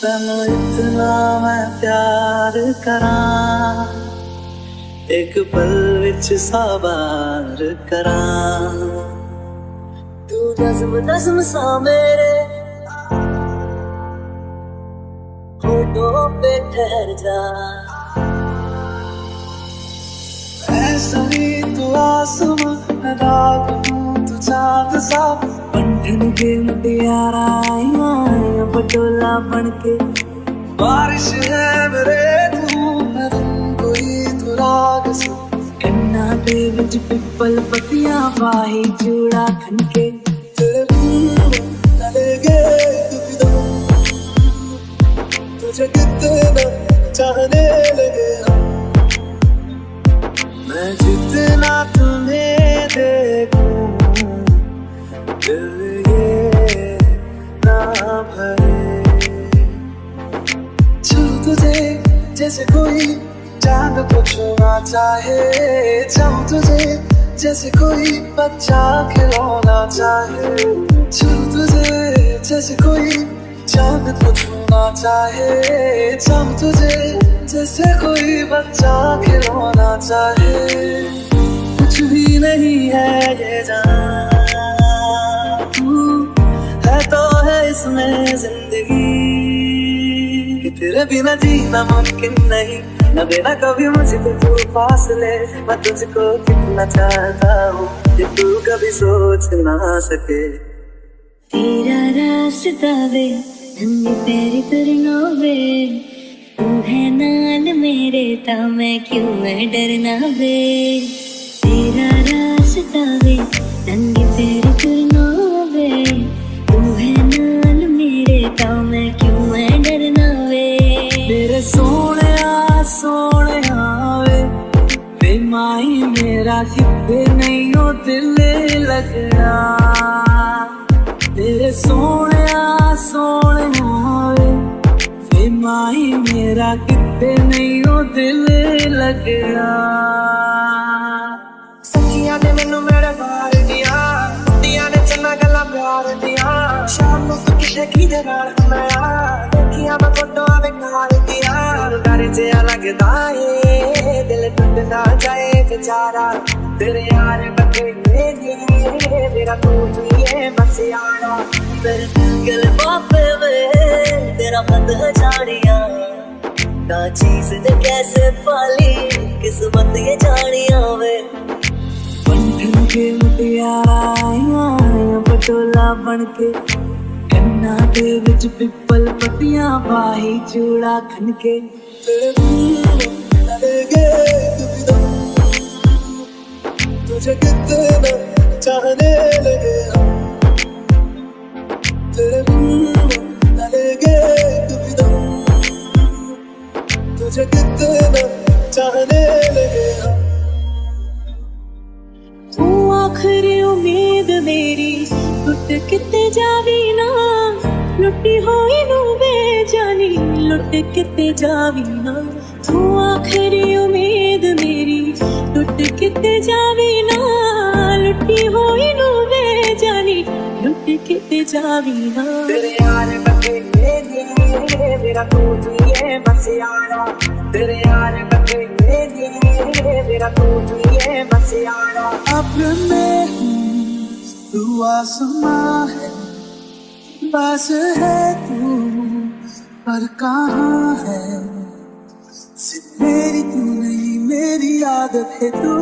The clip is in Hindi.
तनु इतना मैं प्यार करा, एक पल विच साबार करा। तू नज़्म नज़्म सा मेरे होठों पे ठहर जा। ऐसा ही तू आसमां मैं रात हूँ तू चाँद सा, बंधन के मुटियारा आया पटोला बनके। बारिश है मेरे तू मैं तुम कोई तू राग सा, कन्ना दे विच पिपल पतियां बाही चूड़ा खनके। तेरे बिन न लेगे कभी दम, तुझे कितना चाहने लगे हम। मैं जितना तुम्हें देखूं दिल ये ना भरे। छू तुझे जैसे कोई चांद को छूना चाहे, चाहूं तुझे जैसे कोई बच्चा खिलौना चाहे। छू तुझे जैसे कोई चांद को छूना चाहे, चाहूं तुझे जैसे कोई बच्चा खिलौना चाहे। कुछ भी नहीं है ये जान, है तो है इसमें जिंदगी, कि तेरे बिना जीना मुमकिन नहीं। न देना कभी मुझे तू फासले, मैं तुझको कितना चाहता हूँ कि तू कभी सोच ना सके। तेरा रास्ता वे नंगे पैर तुरना वे, तू है नाल मेरे ता मैं क्यों मैं डरना वे। तेरा रास्ता वे नंगे पैर तुरना वे, तू है नाल मेरे ता मैं क्यों मैं डरना वे। मेरे सोने वे माही मेरा कितने नहीं हो दिल लगना। तेरे सोने वे माही मेरा कितने नहीं हो दिल लगना। सखियां ने मैनू मेरे बार दिया, कुड़ियां ने चन्ना गल्लां प्यार दिया। शाम नूं तू किथे किधे नाल मैं देखिया मैं फोटो बेकार दिया। डर जिहा लगदा है दिल टूट ना जाए बेचारा, तेरे यार बंदे मेरा तू ही है बस यारा। तेरे दिल बापे वे तेरा मत जानिया, ना चीज ने कैसे पाली किस्मत ये जानिया वे। बंधन के मुटियारा आया पटोला बनके, कन्ना दे विच पिपल पतियां बाही चूड़ा खनके। तेरे बिन न लेगे कभी दम, तुझे कितना चाहने लगे हम। तेरे बिन न लेगे कभी दम, तुझे कितना चाहने लगे हम। तू आखिरी उम्मीद मेरी टुट किते जावी ना, लुटी होई नू बेजानी लुट किते जावी ना। तू आखिरी उम्मीद मेरी टुट किते जावी ना, लुटी होई नू बेजानी लुट किते जावी ना। तेरे यार बंदे मेरा तू ही है बस यारा। तेरे यार बंदे मेरा तू ही है बस यारा। अपने तू आसमां है बस है तू, पर कहाँ है मेरी तू नहीं मेरी आदत है तू।